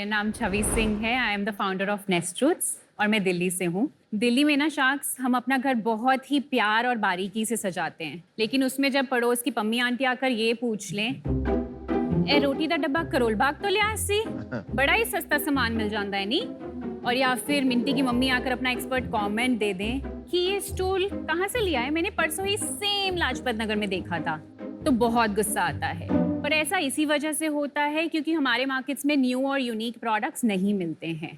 मेरा नाम छवि सिंह है। I am the founder of Nestroots और मैं दिल्ली से हूँ। दिल्ली में ना शाख्स हम अपना घर बहुत ही प्यार और बारीकी से सजाते हैं, लेकिन उसमें जब पड़ोस की पम्मी आंटी आकर ये पूछ लें, ए रोटी दा डब्बा करोल बाग तो लिया सी, बड़ा ही सस्ता सामान मिल जाता है नी, और या फिर मिंटी की मम्मी आकर अपना एक्सपर्ट कमेंट दे दें कि ये स्टूल कहाँ से लिया है, मैंने परसों ही सेम लाजपत नगर में देखा था, तो बहुत गुस्सा आता है। पर ऐसा इसी वजह से होता है क्योंकि हमारे मार्केट्स में न्यू और यूनिक प्रोडक्ट्स नहीं मिलते हैं।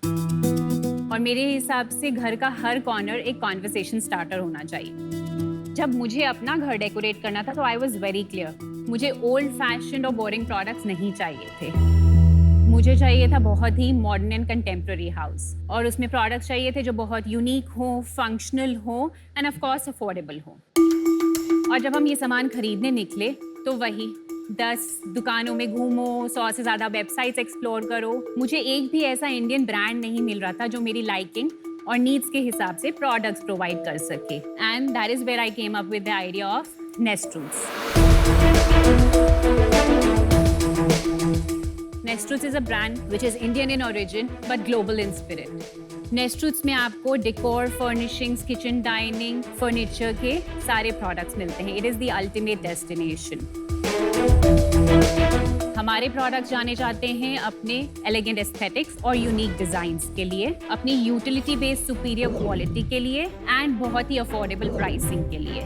और मेरे हिसाब से घर का हर कॉर्नर एक कॉन्वर्सेशन स्टार्टर होना चाहिए। जब मुझे अपना घर डेकोरेट करना था तो आई वॉज वेरी क्लियर, मुझे ओल्ड फैशन और बोरिंग प्रोडक्ट्स नहीं चाहिए थे। मुझे चाहिए था बहुत ही मॉडर्न एंड कंटेम्प्रेरी हाउस, और उसमें प्रोडक्ट्स चाहिए थे जो बहुत यूनिक हो, फंक्शनल हो एंड ऑफ कोर्स अफोर्डेबल हो। और जब हम ये सामान खरीदने निकले तो वही 10 दुकानों में घूमो, 100 से ज़्यादा वेबसाइट्स एक्सप्लोर करो, मुझे एक भी ऐसा इंडियन ब्रांड नहीं मिल रहा था जो मेरी लाइकिंग और नीड्स के हिसाब से प्रोडक्ट्स प्रोवाइड कर सके। And that is where I came up with the idea of Nestroots. Nestroots is a brand which is Indian in origin but global in spirit. Nestroots में आपको decor, furnishings, kitchen, dining, furniture के सारे products मिलते हैं। It is the ultimate destination. हमारे products जाने जाते हैं अपने एलिगेंट एस्थेटिक्स और यूनिक डिजाइन्स के लिए, अपनी यूटिलिटी बेस्ड सुपीरियर क्वालिटी के लिए एंड बहुत ही अफोर्डेबल प्राइसिंग के लिए।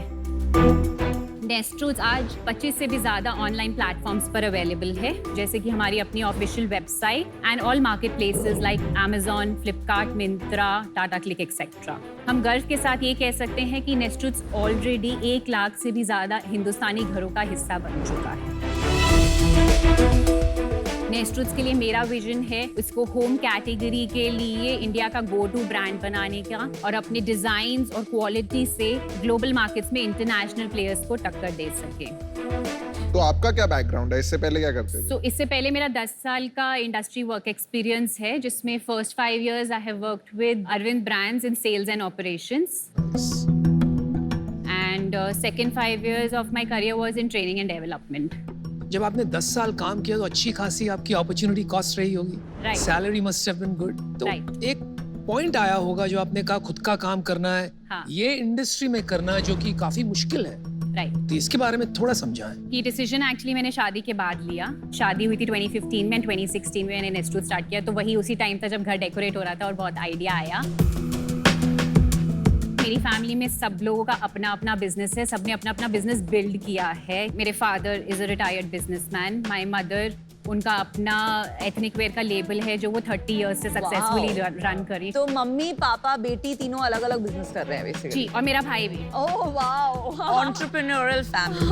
नेस्ट्रूट्स आज 25 से भी ज़्यादा ऑनलाइन प्लेटफॉर्म्स पर अवेलेबल है, जैसे कि हमारी अपनी official website and all market places like Amazon, Flipkart, Myntra, Tata click etcetera. हम गर्व के साथ ये कह सकते हैं कि नेस्ट्रूट्स ऑलरेडी 1 लाख से भी ज़्यादा हिंदुस्तानी घरों का हिस्सा बन चुका है। नेस्ट्रूट्स के लिए मेरा विजन है इसको होम कैटेगरी के लिए इंडिया का गो टू ब्रांड बनाने का, और अपने डिजाइन्स और क्वालिटी से ग्लोबल मार्केट्स में इंटरनेशनल प्लेयर्स को टक्कर दे सके। तो आपका क्या बैकग्राउंड है, इससे पहले क्या करते थे? इससे पहले मेरा 10 साल का इंडस्ट्री वर्क एक्सपीरियंस है, जिसमें first 5 years I have worked with Arvind brands in sales and operations, and second 5 years of my career was in training and development. जब आपने 10 साल काम किया तो अच्छी खासी आपकी अपॉर्चुनिटी कॉस्ट रही होगी, salary must have been good, तो एक पॉइंट आया होगा जो आपने कहा खुद का काम करना है, ये इंडस्ट्री में करना है जो कि काफी मुश्किल है। तो इसके बारे में थोड़ा समझाएं। ये डिसीजन एक्चुअली मैंने शादी के बाद लिया। शादी हुई थी 2015 में, 2016 में मैंने नेस्ट्रूट स्टार्ट किया, तो वही उसी टाइम था जब घर डेकोरेट हो रहा था और बहुत आइडिया आया। मेरी फैमिली में सब लोगों का अपना अपना बिजनेस है, सबने अपना अपना बिजनेस बिल्ड किया है। मेरे father is a retired businessman, my mother, उनका अपना एथनिक वेयर का लेबल है जो वो 30 years से सक्सेसफुली रन करी। तो मम्मी, पापा, बेटी तीनों अलग अलग बिजनेस कर रहे हैं बेसिकली। जी, और मेरा भाई भी। Oh wow, entrepreneurial family.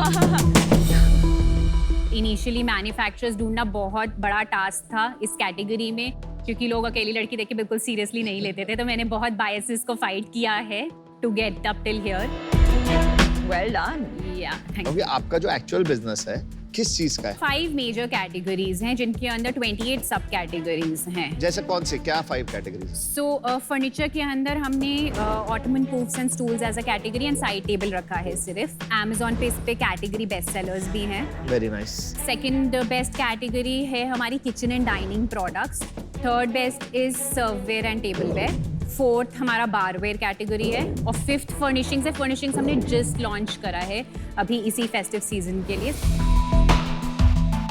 Initially manufacturers ढूंढना बहुत बड़ा टास्क था इस कैटेगरी में, क्योंकि लोग अकेली लड़की देख के बिल्कुल सीरियसली नहीं लेते थे, तो मैंने बहुत बायसेस को फाइट किया है to get up till here. Well done. Yeah thank अभी आपका जो एक्चुअल बिजनेस है किस चीज का है? 5 मेजर कैटेगरीज हैं जिनके अंदर 28 सब कैटेगरीज हैं। जैसे कौन से, क्या 5 कैटेगरीज? सो फर्नीचर के अंदर हमने ottoman poufs and stools as a category and side table रखा है सिर्फ। अमेजॉन पे इस पे कैटेगरी बेस्ट सेलर्स भी हैं। Very nice. Second best category है हमारी kitchen and dining products. Third best is serveware and tableware. Fourth हमारा बारवेयर कैटेगरी है, और फिफ्थ फर्निशिंग्स है। फर्निशिंग्स हमने जस्ट लॉन्च करा है अभी इसी फेस्टिव सीजन के लिए।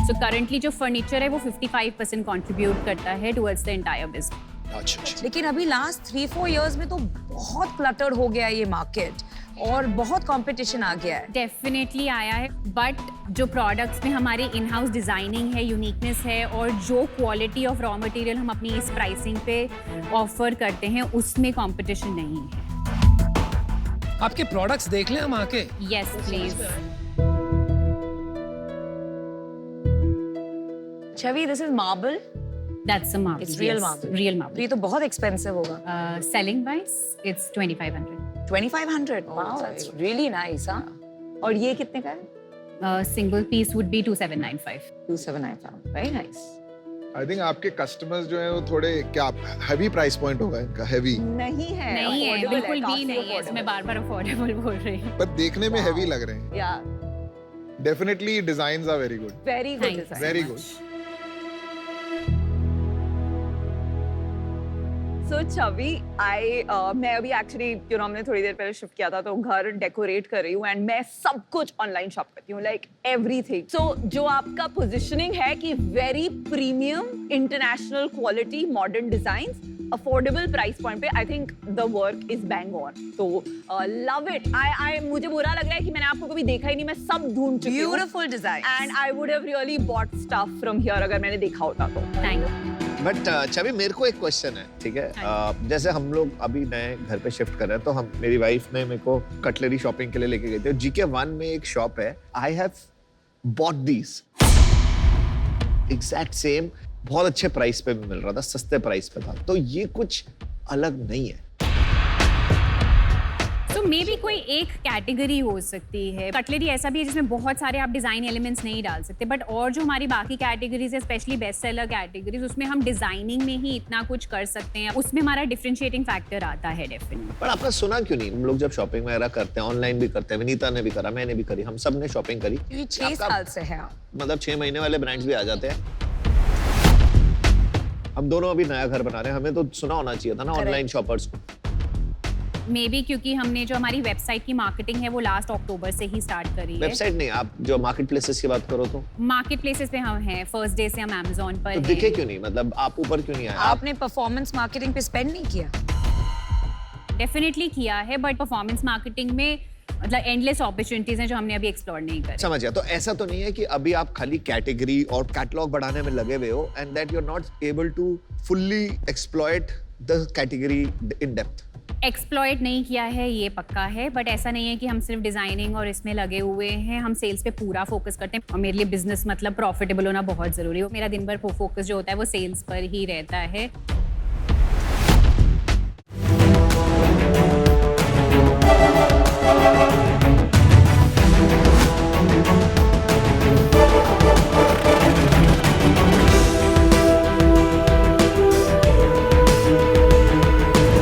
सो करंटली जो फर्नीचर है वो 55% कंट्रीब्यूट करता है टुवर्ड्स द एंटायर बिजनेस। अच्छा। लेकिन अभी लास्ट 3-4 years में तो बहुत क्लटर्ड हो गया है ये मार्केट, और बहुत कंपटीशन आ गया है। डेफिनेटली आया है, बट जो प्रोडक्ट्स में हमारी इन हाउस डिजाइनिंग है, यूनिकनेस है, और जो क्वालिटी ऑफ रॉ मटेरियल हम अपनी इस प्राइसिंग पे ऑफर करते हैं, उसमें कंपटीशन नहीं है। आपके प्रोडक्ट्स देख लें हम आके? Yes please. Chhavi, this is marble. That's a marble. It's real yes, marble. Real marble. ये तो बहुत एक्सपेंसिव होगा। Selling wise, it's 2500. 2500। Wow, that's really nice. हाँ, और ये कितने का है? Single piece would be 2795. 2795। Very nice. I think आपके कस्टमर्स जो हैं वो थोड़े क्या हैवी प्राइस पॉइंट होगा इनका? हैवी नहीं है, नहीं है, affordable बिल्कुल भी काफी नहीं है। affordable। इसमें बार-बार अफोर्डेबल बोल रही हूँ। पर देखने में हैवी लग रहे हैं। Yeah definitely designs are very good. Very good Thanks. Design. Very good. So Chavi, मैं अभी एक्चुअली हमने थोड़ी देर पहले शिफ्ट किया था तो घर डेकोरेट कर रही हूँ एंड मैं सब कुछ ऑनलाइन शॉप करती हूँ लाइक एवरीथिंग. सो जो आपका पोजीशनिंग है कि very premium international quality modern designs affordable price point पे I think the work is bang on. तो लव इट. आई मुझे बुरा लग रहा है कि मैंने आपको कभी देखा ही नहीं. मैं सब ढूंढ चुकी हूँ. Beautiful design and I would have really bought stuff from here अगर मैंने देखा होता तो. Thank you. बट छवि मेरे को एक क्वेश्चन है, ठीक है? जैसे हम लोग अभी नए घर पे शिफ्ट कर रहे हैं तो हम मेरी वाइफ ने मेरे को कटलरी शॉपिंग के लिए लेके गई थी. GK1 में एक शॉप है. I have bought these exact same. बहुत अच्छे प्राइस पे भी मिल रहा था, सस्ते प्राइस पे था. तो ये कुछ अलग नहीं है. तो मे बी कोई एक कैटेगरी हो सकती है. कटलरी ऐसा भी है जिसमें बहुत सारे आप डिजाइन एलिमेंट्स नहीं डाल सकते. बट और जो हमारी बाकी कैटेगरीज है, स्पेशली बेस्ट सेलर कैटेगरीज, उसमें हम डिजाइनिंग में ही इतना कुछ कर सकते हैं. उसमें हमारा डिफरेंशिएटिंग फैक्टर आता है डेफिनेटली. पर आपने सुना क्यों नहीं? हम लोग जब शॉपिंग वगैरह करते हैं, ऑनलाइन भी करते हैं, विनीता ने भी करा, मैंने भी करी, हम सब ने शॉपिंग करी. 6 साल से है. मतलब 6 महीने वाले ब्रांड्स भी आ जाते हैं. हम दोनों अभी नया घर बना रहे हैं, हमें तो सुना होना चाहिए था ना ऑनलाइन शॉपर्स को. मे बी क्योंकि हमने जो हमारी वेबसाइट की मार्केटिंग है वो लास्ट अक्टूबर से ही स्टार्ट करी है. वेबसाइट नहीं, आप जो मार्केट प्लेसेस की बात करो तो मार्केट प्लेसेस पे हम हैं. फर्स्ट डे से हम Amazon पर तो हैं. दिखे क्यों नहीं? मतलब आप ऊपर क्यों नहीं आए? आपने परफॉर्मेंस मार्केटिंग पे स्पेंड नहीं किया? डेफिनेटली किया है, बट परफॉर्मेंस मार्केटिंग में मतलब एंडलेस अपॉर्चुनिटीज हैं जो हमने अभी एक्सप्लोर नहीं करी. समझ गया. तो ऐसा तो नहीं है कि अभी आप खाली कैटेगरी और कैटलॉग बढ़ाने में लगे हुए हो and that you are not able to fully exploit the category in depth. Exploit नहीं किया है ये पक्का है, बट ऐसा नहीं है कि हम सिर्फ डिजाइनिंग और इसमें लगे हुए हैं. हम सेल्स पे पूरा फोकस करते हैं और मेरे लिए बिजनेस मतलब प्रॉफिटेबल होना बहुत जरूरी है. मेरा दिन भर फोकस जो होता है वो सेल्स पर ही रहता है.